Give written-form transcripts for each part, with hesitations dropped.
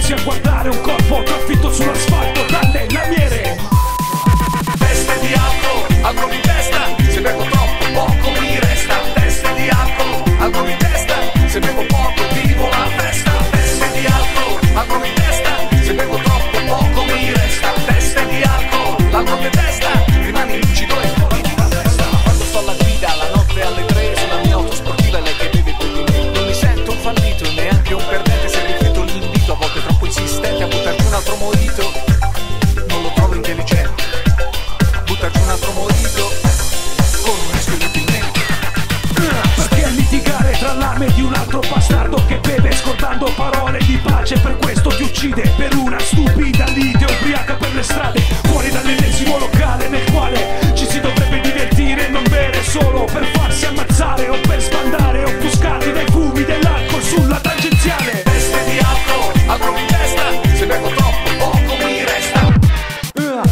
fermarsi a guardare un corpo trafitto sull'asfalto dalle lamiere. Teste di alcol, alcol in testa, se bevo troppo poco mi resta. Teste di alcol, alcol in testa, se bevo poco vivo la festa. Teste di alcol, alcol in testa, se bevo troppo poco mi resta. Teste di alcol, alcol in testa, rimani lucido e fuori di testa. Quando sto alla guida la notte alle 3 sulla mia auto sportiva, lei che beve più di me. Non mi sento un fallito, neanche un perdente, se rifiuto l'invito, a volte troppo insistente a buttarci un altro mojito. Non lo trovo intelligente, buttarci un altro mojito con un scheletro in mente. Perché litigare tra lame di un altro bastardo che beve scordando parole di pace? Per questo ti uccide, per una stupida lite ubriaca per le strade, fuori dall'ennesimo locale nel quale ci si dovrebbe divertire e non bere solo per farsi ammazzare o per sbandare offuscati dai fumi dell'alcol sulla tangenziale. Teste di alcol, alcol in testa, se bevo troppo poco mi resta.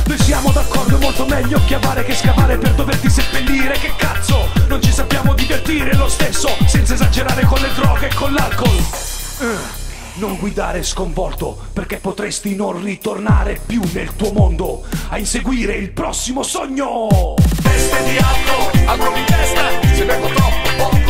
Noi siamo d'accordo, è molto meglio chiavare che scavare per doverti seppellire. Che cazzo, non ci sappiamo divertire lo stesso, senza esagerare con le droghe e con l'alcol. Non guidare sconvolto, perché potresti non ritornare più nel tuo mondo a inseguire il prossimo sogno. Teste di alcol, alcol in testa, se bevo troppo poco